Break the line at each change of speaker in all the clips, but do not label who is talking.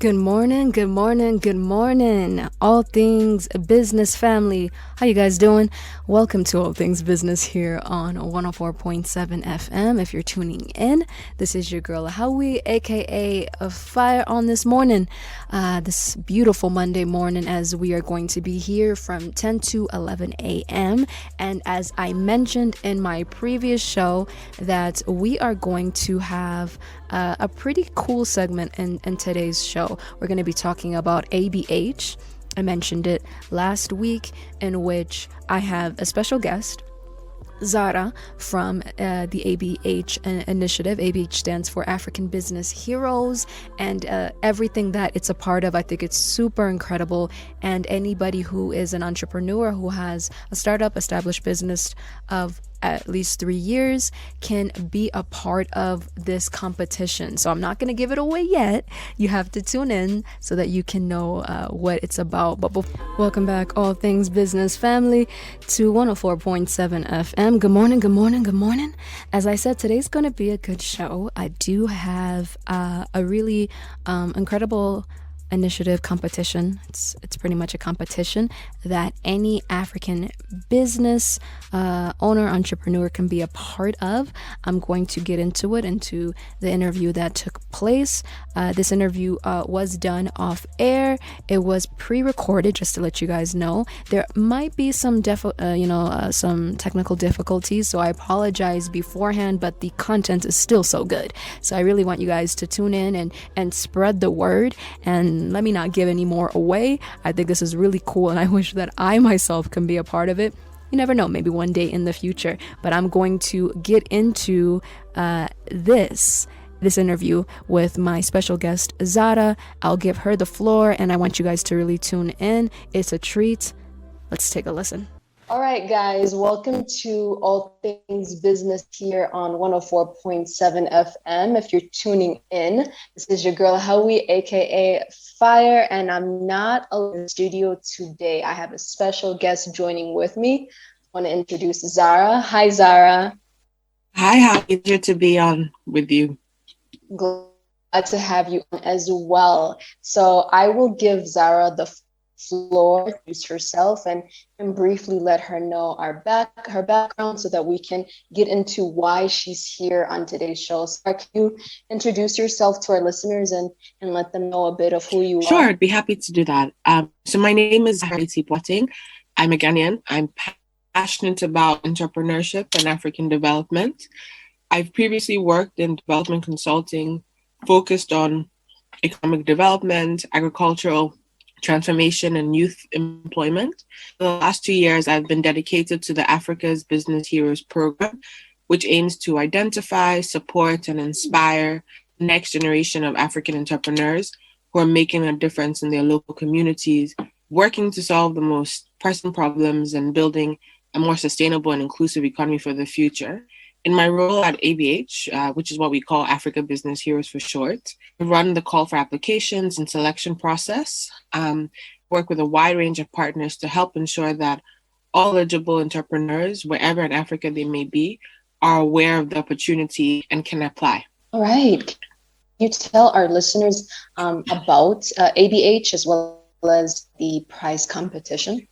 Good morning, good morning, good morning. All things business family. How you guys doing? Welcome to All Things Business here on 104.7 FM. If you're tuning in, this is your girl Howie, aka Fire on this morning. This beautiful Monday morning as we are going to be here from 10 to 11 a.m. And as I mentioned in my previous show, that we are going to have a pretty cool segment in today's show. We're going to be talking about ABH. I mentioned it last week, in which I have a special guest, Zara, from the ABH initiative. ABH stands for African Business Heroes, and everything that it's a part of, I think it's super incredible. And anybody who is an entrepreneur who has a startup, established business of at least 3 years can be a part of this competition. So I'm not going to give it away yet. You have to tune in so that you can know what it's about. But welcome back, All Things Business family, to 104.7 FM. Good morning, good morning, good morning. As I said, today's going to be a good show. I do have a really incredible initiative competition. It's pretty much a competition that any African business owner, entrepreneur can be a part of. I'm going to get into the interview that took place. This interview was done off air. It was pre-recorded, just to let you guys know. There might be some some technical difficulties, so I apologize beforehand, but the content is still so good. So I really want you guys to tune in and spread the word, and let me not give any more away. I think this is really cool, and I wish that I myself can be a part of it. You never know, maybe one day in the future. But I'm going to get into this interview with my special guest, Zara. I'll give her the floor, and I want you guys to really tune in. It's a treat. Let's take a listen. All right, guys, welcome to All Things Business here on 104.7 FM. If you're tuning in, this is your girl Howie, aka Fire, and I'm not alone in the studio today. I have a special guest joining with me. I want to introduce Zara. Hi, Zara.
Hi, Howie. Good to be on with you.
Glad to have you on as well. So I will give Zara the floor, introduce herself, and briefly let her know her background so that we can get into why she's here on today's show. So can you introduce yourself to our listeners and let them know a bit of who you are?
Sure, I'd be happy to do that. So my name is Ethiopian. I'm a Ghanaian. I'm passionate about entrepreneurship and African development. I've previously worked in development consulting, focused on economic development, agricultural transformation, and youth employment. For the last 2 years, I've been dedicated to the Africa's Business Heroes program, which aims to identify, support, and inspire the next generation of African entrepreneurs who are making a difference in their local communities, working to solve the most pressing problems and building a more sustainable and inclusive economy for the future. In my role at ABH, which is what we call Africa Business Heroes for short, I run the call for applications and selection process, work with a wide range of partners to help ensure that all eligible entrepreneurs, wherever in Africa they may be, are aware of the opportunity and can apply.
All right. Can you tell our listeners about ABH as well as the prize competition?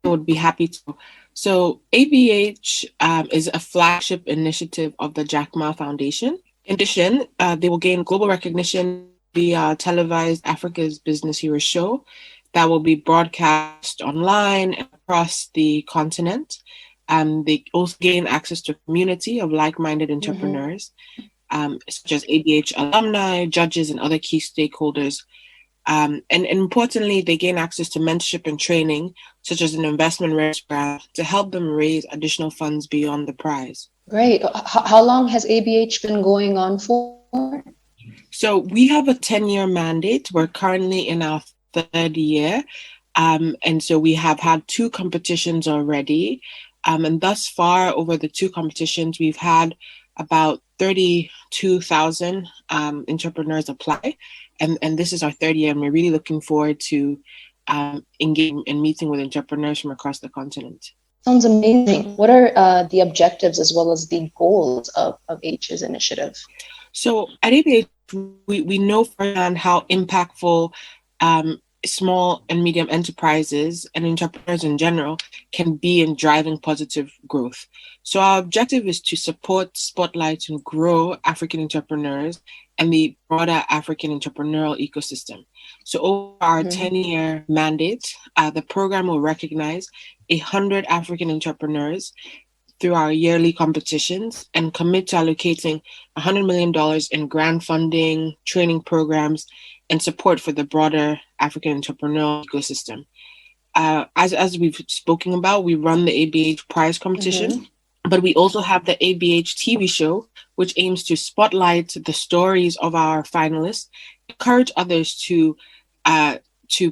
I would be happy to. So ABH is a flagship initiative of the Jack Ma Foundation. In addition, they will gain global recognition via televised Africa's Business Heroes show that will be broadcast online and across the continent. They also gain access to a community of like-minded entrepreneurs, such as ABH alumni, judges, and other key stakeholders. And importantly, they gain access to mentorship and training, such as an investment risk grant, to help them raise additional funds beyond the prize.
Great. How long has ABH been going on for?
So we have a 10-year mandate. We're currently in our third year. And so we have had 2 competitions already. And thus far, over the 2 competitions, we've had about 32,000 entrepreneurs apply. And this is our third year, and we're really looking forward to engaging and meeting with entrepreneurs from across the continent.
Sounds amazing. What are the objectives as well as the goals of H's initiative?
So at ABH, we know firsthand how impactful small and medium enterprises and entrepreneurs in general can be in driving positive growth. So our objective is to support, spotlight, and grow African entrepreneurs and the broader African entrepreneurial ecosystem. So over our 10-year mandate, the program will recognize 100 African entrepreneurs through our yearly competitions and commit to allocating $100 million in grant funding, training programs, and support for the broader African entrepreneurial ecosystem. As we've spoken about, we run the ABH prize competition, but we also have the ABH TV show, which aims to spotlight the stories of our finalists, encourage others to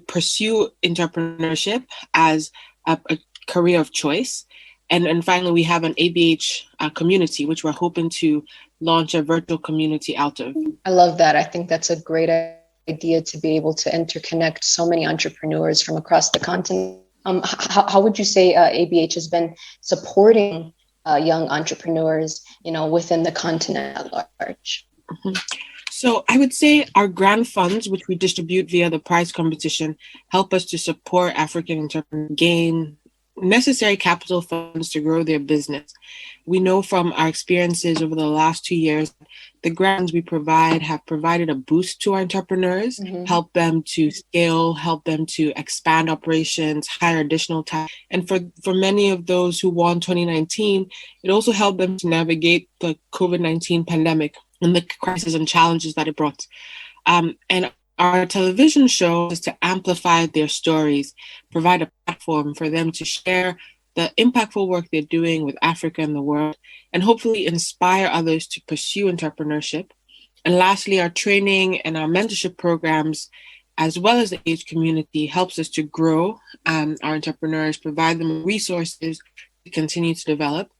pursue entrepreneurship as a career of choice. And finally, we have an ABH community, which we're hoping to launch a virtual community out of.
I love that. I think that's a great idea to be able to interconnect so many entrepreneurs from across the continent. How would you say ABH has been supporting young entrepreneurs, within the continent at large?
So I would say our grant funds, which we distribute via the prize competition, help us to support African entrepreneurs gain necessary capital funds to grow their business. We know from our experiences over the last 2 years, the grants we provide have provided a boost to our entrepreneurs, help them to scale, help them to expand operations, hire additional talent. And for many of those who won 2019, it also helped them to navigate the COVID-19 pandemic and the crises and challenges that it brought. And our television show is to amplify their stories, provide a platform for them to share the impactful work they're doing with Africa and the world, and hopefully inspire others to pursue entrepreneurship. And lastly, our training and our mentorship programs, as well as the age community, helps us to grow our entrepreneurs, provide them resources to continue to develop,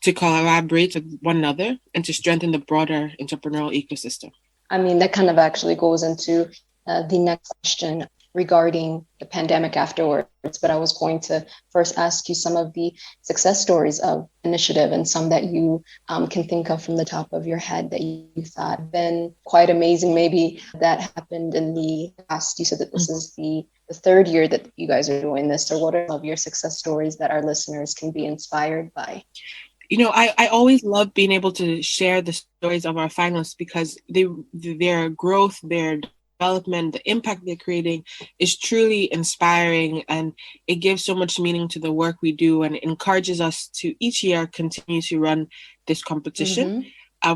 to collaborate with one another, and to strengthen the broader entrepreneurial ecosystem.
I mean, that kind of actually goes into the next question regarding the pandemic afterwards. But I was going to first ask you some of the success stories of initiative and some that you can think of from the top of your head that you thought have been quite amazing. Maybe that happened in the past. You said that this is the third year that you guys are doing this. So what are some of your success stories that our listeners can be inspired by?
I always love being able to share the stories of our finalists because their growth, their development, the impact they're creating is truly inspiring, and it gives so much meaning to the work we do, and it encourages us to each year continue to run this competition.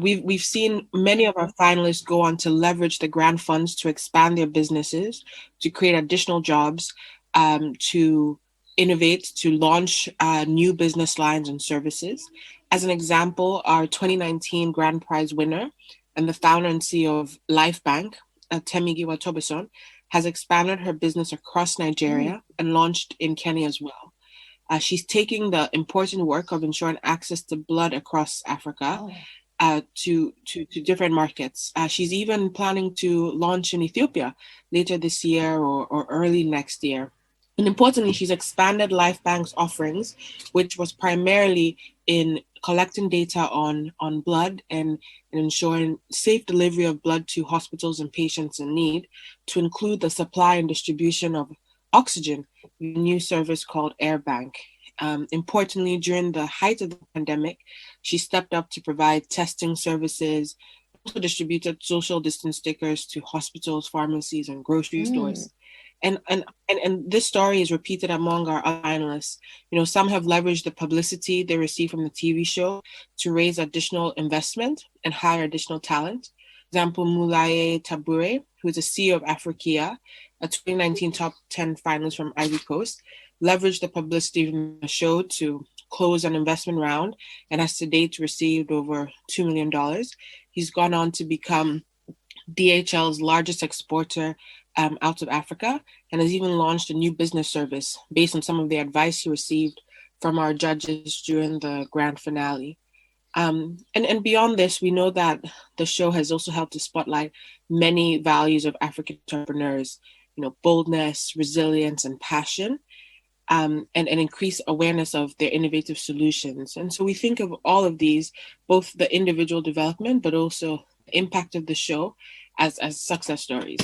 We've seen many of our finalists go on to leverage the grant funds to expand their businesses, to create additional jobs, to innovate, to launch new business lines and services. As an example, our 2019 grand prize winner and the founder and CEO of Life Bank, Temigiwa Tobeson, has expanded her business across Nigeria and launched in Kenya as well. She's taking the important work of ensuring access to blood across Africa to different markets. She's even planning to launch in Ethiopia later this year or early next year. And importantly, she's expanded Life Bank's offerings, which was primarily in collecting data on blood and ensuring safe delivery of blood to hospitals and patients in need, to include the supply and distribution of oxygen, a new service called Air Bank. Importantly, during the height of the pandemic, she stepped up to provide testing services, also distributed social distance stickers to hospitals, pharmacies, and grocery stores. And this story is repeated among our finalists. Some have leveraged the publicity they receive from the TV show to raise additional investment and hire additional talent. For example, Mulaye Tabure, who is the CEO of Africa, a 2019 top 10 finalist from Ivory Coast, leveraged the publicity from the show to close an investment round and has to date received over $2 million. He's gone on to become DHL's largest exporter out of Africa, and has even launched a new business service based on some of the advice he received from our judges during the grand finale. And beyond this, we know that the show has also helped to spotlight many values of African entrepreneurs, boldness, resilience, and passion, and increase awareness of their innovative solutions. And so we think of all of these, both the individual development, but also impact of the show as success stories.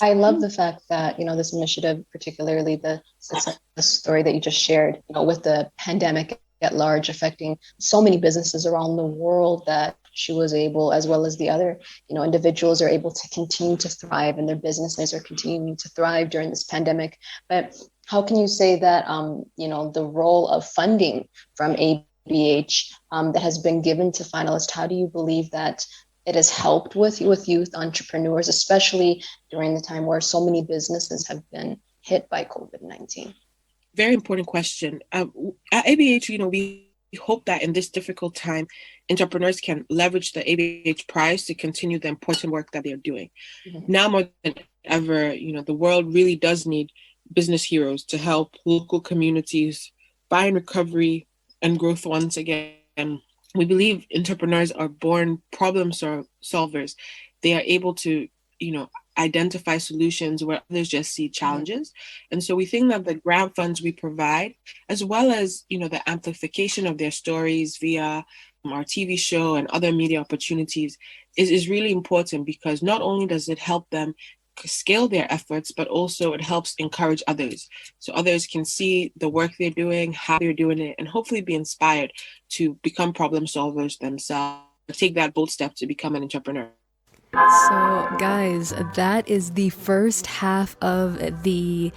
I love the fact that, this initiative, particularly the success story that you just shared, with the pandemic at large affecting so many businesses around the world, that she was able, as well as the other, individuals are able to continue to thrive, and their businesses are continuing to thrive during this pandemic. But how can you say that, the role of funding from ABH that has been given to finalists, how do you believe that it has helped with youth entrepreneurs, especially during the time where so many businesses have been hit by COVID-19?
Very important question. At ABH, we hope that in this difficult time, entrepreneurs can leverage the ABH prize to continue the important work that they're doing. Mm-hmm. Now more than ever, the world really does need business heroes to help local communities find recovery and growth once again. We believe entrepreneurs are born problem solvers. They are able to, identify solutions where others just see challenges. And so we think that the grant funds we provide, as well as, the amplification of their stories via our TV show and other media opportunities is really important, because not only does it help them scale their efforts, but also it helps encourage others. So others can see the work they're doing, how they're doing it, and hopefully be inspired to become problem solvers themselves, take that bold step to become an entrepreneur.
So guys, that is the first half of the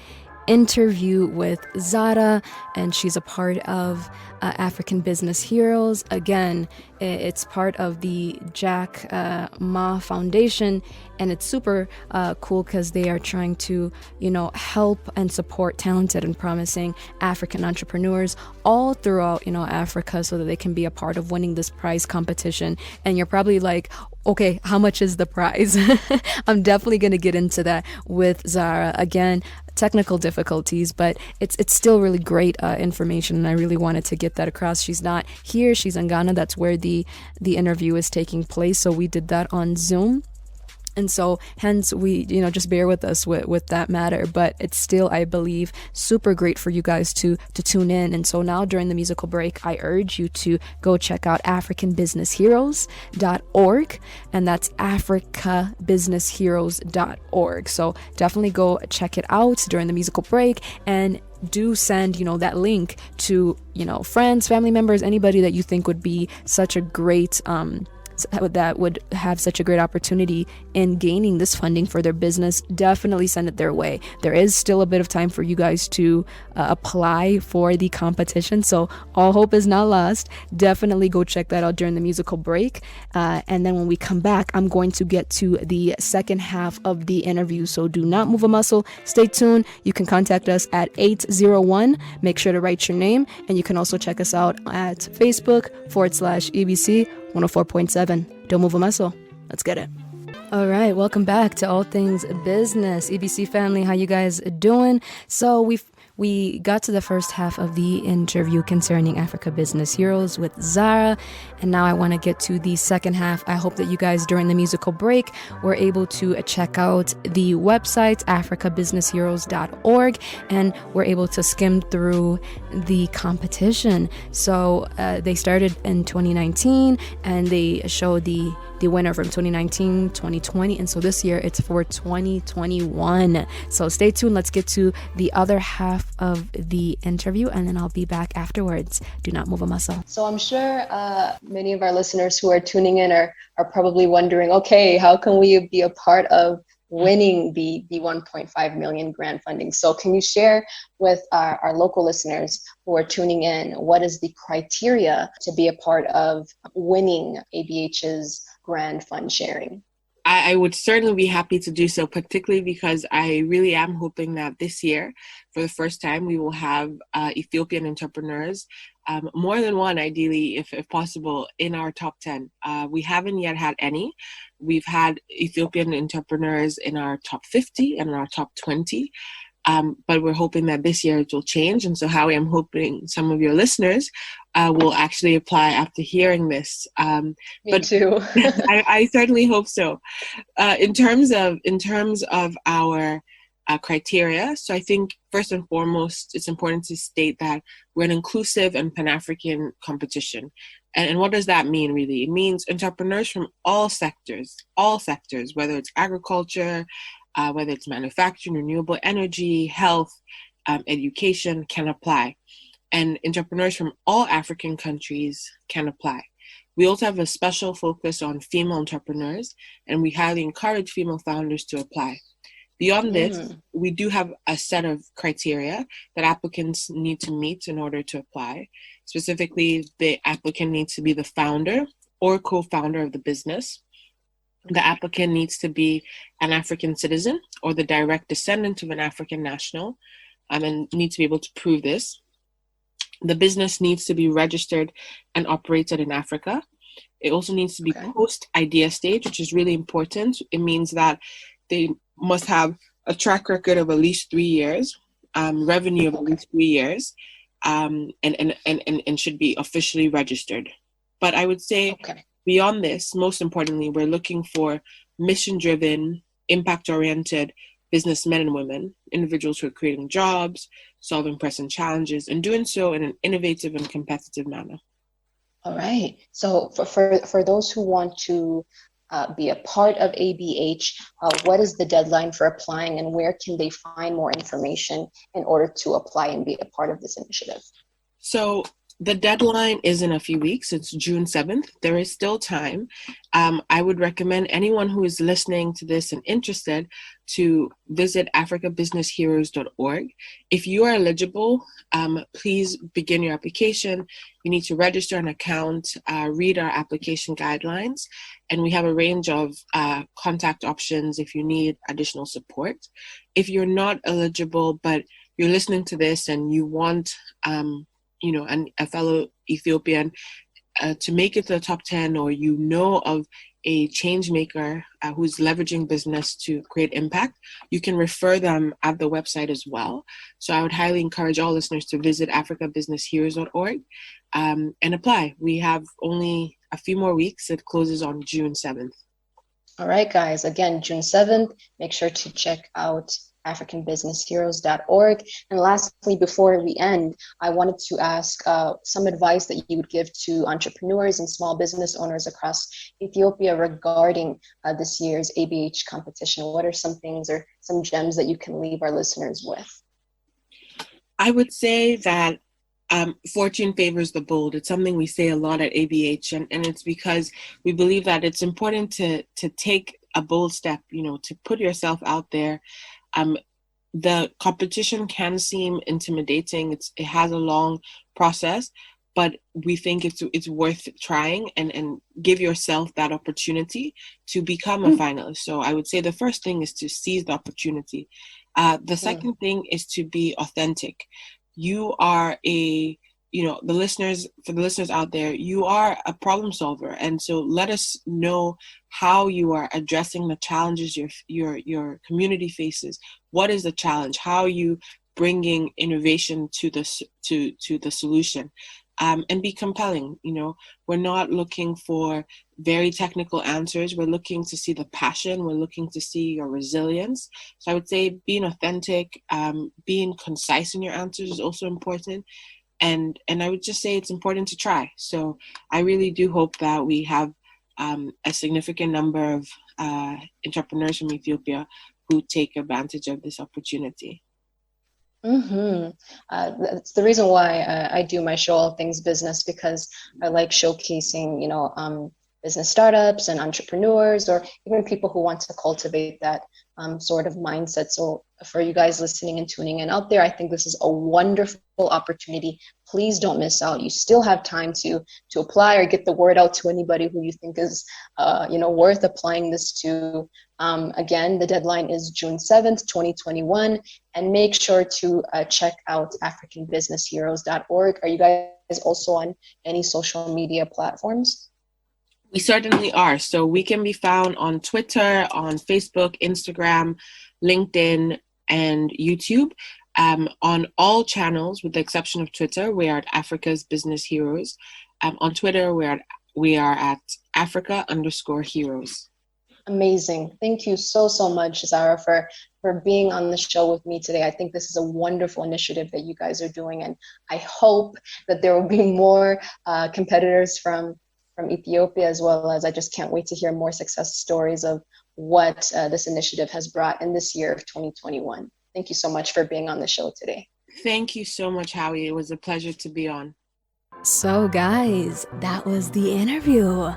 interview with Zara, and she's a part of African Business Heroes. Again, it's part of the Jack Ma Foundation, and it's super cool because they are trying to, help and support talented and promising African entrepreneurs all throughout, Africa, so that they can be a part of winning this prize competition. And you're probably like, okay, how much is the prize? I'm definitely going to get into that with Zara. Again, technical difficulties, but it's still really great information, and I really wanted to get that across. She's not here, she's in Ghana. That's where the interview is taking place, so we did that on Zoom. And so hence we, just bear with us with that matter, but it's still, I believe, super great for you guys to tune in. And so now during the musical break, I urge you to go check out africanbusinessheroes.org, and that's africabusinessheroes.org. So definitely go check it out during the musical break, and do send, that link to, friends, family members, anybody that you think would be such a great, that would have such a great opportunity in gaining this funding for their business. Definitely send it their way. There is still a bit of time for you guys to apply for the competition, so all hope is not lost. Definitely go check that out during the musical break, and then when we come back, I'm going to get to the second half of the interview, so do not move a muscle. Stay tuned. You can contact us at 801. Make sure to write your name, and you can also check us out at Facebook/EBC 104.7. Don't move a muscle. Let's get it. All right, welcome back to All Things Business. EBC family, how you guys doing? So we got to the first half of the interview concerning Africa Business Heroes with Zara, and now I want to get to the second half. I hope that you guys during the musical break were able to check out the website africabusinessheroes.org, and were able to skim through the competition. So they started in 2019, and they showed the winner from 2019, 2020, and so this year it's for 2021. So stay tuned. Let's get to the other half of the interview, and then I'll be back afterwards. Do not move a muscle. So I'm sure many of our listeners who are tuning in are probably wondering, okay, how can we be a part of winning the 1.5 million grant funding? So can you share with our local listeners who are tuning in, what is the criteria to be a part of winning ABH's grant fund sharing?
I would certainly be happy to do so, particularly because I really am hoping that this year, for the first time, we will have Ethiopian entrepreneurs, more than one, ideally, if possible, in our top 10. We haven't yet had any. We've had Ethiopian entrepreneurs in our top 50 and in our top 20. But we're hoping that this year it will change. And so, Howie, I'm hoping some of your listeners will actually apply after hearing this.
Me too.
I certainly hope so. In terms of our criteria, so I think first and foremost, it's important to state that we're an inclusive and Pan-African competition. And what does that mean, really? It means entrepreneurs from all sectors, whether it's agriculture, whether it's manufacturing, renewable energy, health, education, can apply. And entrepreneurs from all African countries can apply. We also have a special focus on female entrepreneurs, and we highly encourage female founders to apply. Beyond this, we do have a set of criteria that applicants need to meet in order to apply. Specifically, the applicant needs to be the founder or co-founder of the business. The applicant needs to be an African citizen or the direct descendant of an African national, and need to be able to prove this. The business needs to be registered and operated in Africa. It also needs to be post-idea stage, which is really important. It means that they must have a track record of at least 3 years, revenue of at least 3 years, and should be officially registered. But I would say beyond this, most importantly, we're looking for mission-driven, impact-oriented businessmen and women, individuals who are creating jobs, solving present challenges, and doing so in an innovative and competitive manner.
All right. So for those who want to be a part of ABH, what is the deadline for applying, and where can they find more information in order to apply and be a part of this initiative?
So the deadline is in a few weeks. It's June 7th. There is still time. I would recommend anyone who is listening to this and interested to visit africabusinessheroes.org. If you are eligible, please begin your application. You need to register an account, read our application guidelines, and we have a range of contact options if you need additional support. If you're not eligible, but you're listening to this and you want a fellow Ethiopian to make it to the top 10, or you know of a change maker who's leveraging business to create impact, you can refer them at the website as well. So I would highly encourage all listeners to visit africabusinessheroes.org and apply. We have only a few more weeks. It closes on June 7th.
All right, guys. Again, June 7th, make sure to check out africanbusinessheroes.org. And lastly, before we end, I wanted to ask some advice that you would give to entrepreneurs and small business owners across Ethiopia regarding this year's ABH competition. What are some things or some gems that you can leave our listeners with?
I would say that fortune favors the bold. It's something we say a lot at ABH, and it's because we believe that it's important to take a bold step, to put yourself out there. The competition can seem intimidating. It has a long process, but we think it's worth trying and give yourself that opportunity to become a finalist. So I would say the first thing is to seize the opportunity. The second thing is to be authentic. You are for the listeners out there, you are a problem solver. And so let us know how you are addressing the challenges your community faces. What is the challenge? How are you bringing innovation to the solution? And be compelling. We're not looking for very technical answers. We're looking to see the passion. We're looking to see your resilience. So I would say being authentic, being concise in your answers is also important. And I would just say it's important to try. So I really do hope that we have a significant number of entrepreneurs from Ethiopia who take advantage of this opportunity.
That's the reason why I do my show, All Things Business, because I like showcasing, business startups and entrepreneurs, or even people who want to cultivate that sort of mindset. So for you guys listening and tuning in out there, I think this is a wonderful opportunity. Please don't miss out. You still have time to apply or get the word out to anybody who you think is, worth applying this to. Again, the deadline is June 7th, 2021, and make sure to check out africanbusinessheroes.org. Are you guys also on any social media platforms?
We certainly are. So we can be found on Twitter, on Facebook, Instagram, LinkedIn, and YouTube. On all channels, with the exception of Twitter, we are at Africa's Business Heroes. On Twitter, we are at Africa_Heroes.
Amazing. Thank you so much, Zara, for for being on the show with me today. I think this is a wonderful initiative that you guys are doing, and I hope that there will be more competitors from Ethiopia, as well as I just can't wait to hear more success stories of what this initiative has brought in this year of 2021. Thank you so much for being on the show today.
Thank you so much, Howie. It was a pleasure to be on.
So guys, that was the interview.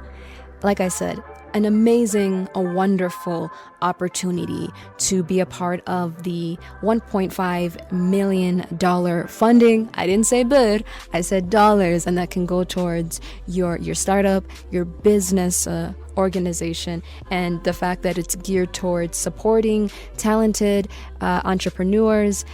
Like I said, an amazing, a wonderful opportunity to be a part of the $1.5 million funding. I didn't say bid, I said dollars, and that can go towards your startup, your business organization, and the fact that it's geared towards supporting talented entrepreneurs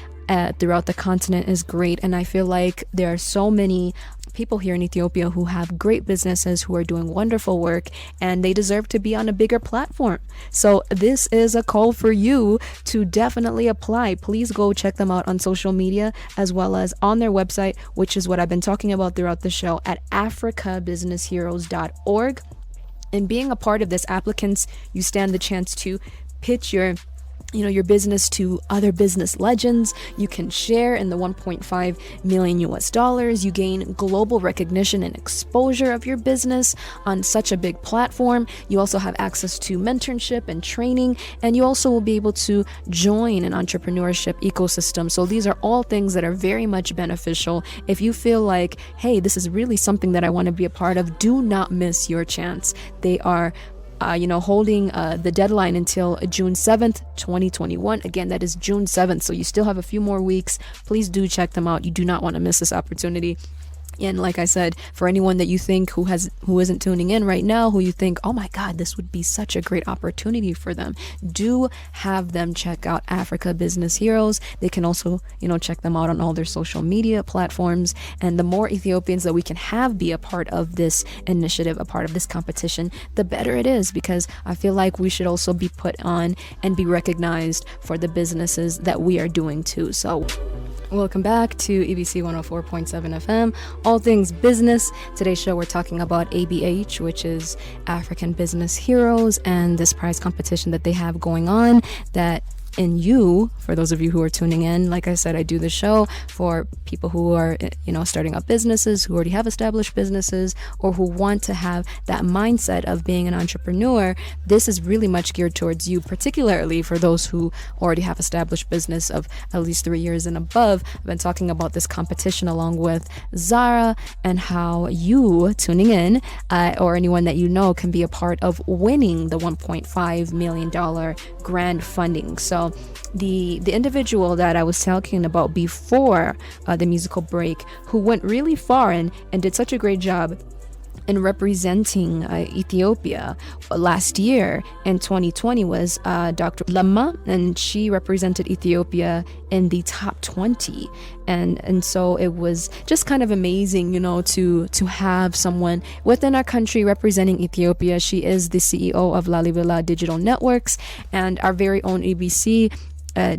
throughout the continent is great. And I feel like there are so many people here in Ethiopia who have great businesses, who are doing wonderful work, and they deserve to be on a bigger platform. So this is a call for you to definitely apply. Please go check them out on social media as well as on their website, which is what I've been talking about throughout the show, at africabusinessheroes.org. And being a part of this, applicants, you stand the chance to pitch your business to other business legends. You can share in the 1.5 million US dollars. You gain global recognition and exposure of your business on such a big platform. You also have access to mentorship and training, and you also will be able to join an entrepreneurship ecosystem. So these are all things that are very much beneficial. If you feel like, hey, this is really something that I want to be a part of, do not miss your chance. They are holding the deadline until June 7th, 2021. Again, that is June 7th. So you still have a few more weeks. Please do check them out. You do not want to miss this opportunity. And like I said, for anyone that you think who isn't tuning in right now, who you think, oh my God, this would be such a great opportunity for them, do have them check out Africa Business Heroes. They can also, check them out on all their social media platforms. And the more Ethiopians that we can have be a part of this initiative, a part of this competition, the better it is, because I feel like we should also be put on and be recognized for the businesses that we are doing too. So welcome back to EBC 104.7 FM, all things business. Today's show, we're talking about ABH, which is African Business Heroes, and this prize competition that they have going on. For those of you who are tuning in, like I said, I do the show for people who are, starting up businesses, who already have established businesses, or who want to have that mindset of being an entrepreneur. This is really much geared towards you, particularly for those who already have established business of at least 3 years and above. I've been talking about this competition along with Zara, and how you tuning in, or anyone that you know, can be a part of winning the $1.5 million grant funding. So the individual that I was talking about before the musical break, who went really far and did such a great job in representing Ethiopia last year in 2020, was Dr. Lama, and she represented Ethiopia in the top 20. And so it was just kind of amazing, to have someone within our country representing Ethiopia. She is the CEO of Lalibela Digital Networks, and our very own ABC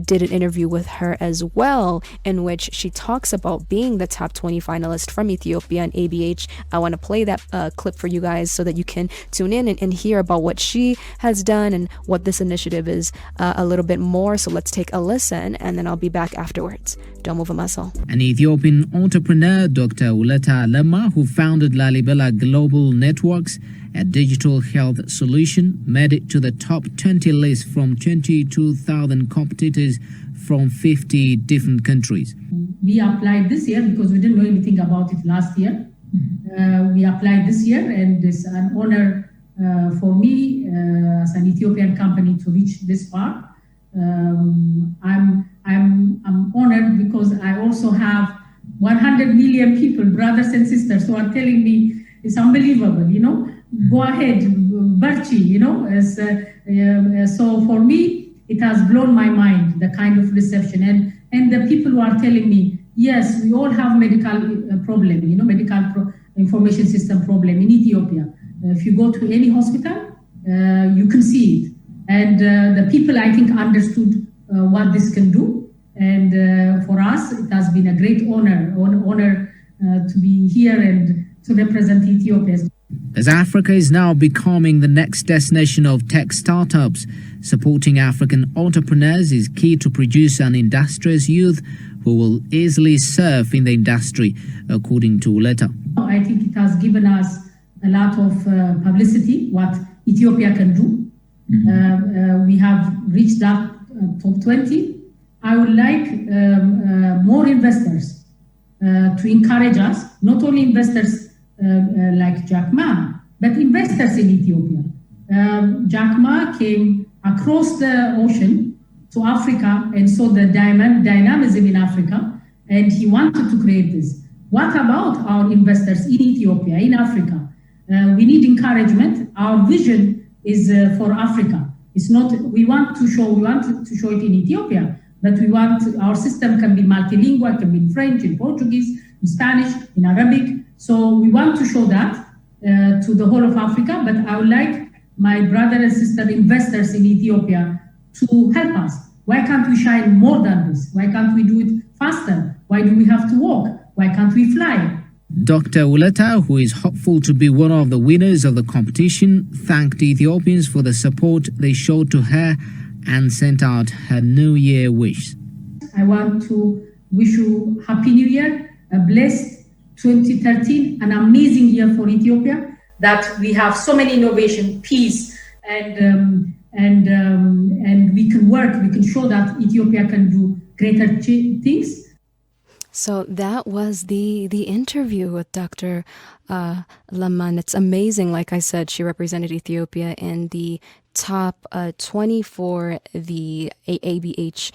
did an interview with her as well, in which she talks about being the top 20 finalist from Ethiopia and ABH. I want to play that clip for you guys so that you can tune in and hear about what she has done and what this initiative is a little bit more. So let's take a listen, and then I'll be back afterwards. Don't move a muscle.
An Ethiopian entrepreneur, Dr. Uleta Lema, who founded Lalibela Global Networks, a digital health solution, made it to the top 20 list from 22,000 competitors from 50 different countries.
We applied this year because we didn't know anything about it last year. We applied this year, and it's an honor for me as an Ethiopian company to reach this far. I'm honored because I also have 100 million people, brothers and sisters, who are telling me it's unbelievable, go ahead, Barchi, so for me, it has blown my mind, the kind of reception, and the people who are telling me, yes, we all have medical problem, information system problem in Ethiopia. If you go to any hospital, you can see it. And the people, I think, understood what this can do. And for us, it has been a great honor to be here and to represent Ethiopia.
as Africa is now becoming the next destination of tech startups. Supporting African entrepreneurs is key to produce an industrious youth who will easily serve in the industry, according to Uleta.
I think it has given us a lot of publicity, what Ethiopia can do. We have reached that top 20. I would like more investors to encourage us, not only investors like Jack Ma, but investors in Ethiopia. Jack Ma came across the ocean to Africa and saw the dynamism in Africa, and he wanted to create this. What about our investors in Ethiopia, in Africa? We need encouragement. Our vision is for Africa. It's not, we want to show it in Ethiopia, but we want, our system can be multilingual, can be in French, in Portuguese, in Spanish, in Arabic. So we want to show that to the whole of Africa, but I would like my brother and sister investors in Ethiopia to help us. Why can't we shine more than this? Why can't we do it faster? Why do we have to walk? Why can't we fly?
Dr. Uleta, who is hopeful to be one of the winners of the competition, thanked Ethiopians for the support they showed to her and sent out her New Year wish.
I want to wish you Happy New Year, a blessed 2013, an amazing year for Ethiopia, that we have so many innovation, peace, and we can work, we can show that Ethiopia can do greater things.
So that was the interview with Dr. Laman. It's amazing. Like I said, she represented Ethiopia in the top 20 for the AABH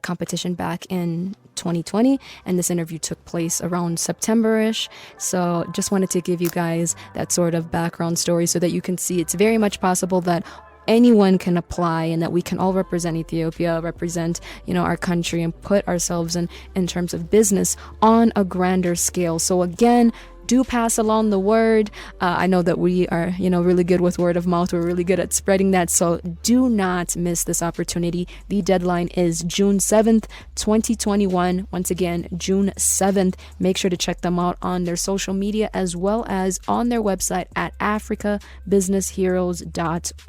competition back in 2020, and this interview took place around September-ish. So just wanted to give you guys that sort of background story so that you can see it's very much possible that anyone can apply and that we can all represent Ethiopia, represent, our country, and put ourselves in terms of business on a grander scale. So again, do pass along the word. I know that we are, really good with word of mouth. We're really good at spreading that. So do not miss this opportunity. The deadline is June 7th, 2021. Once again, June 7th. Make sure to check them out on their social media as well as on their website at africabusinessheroes.org.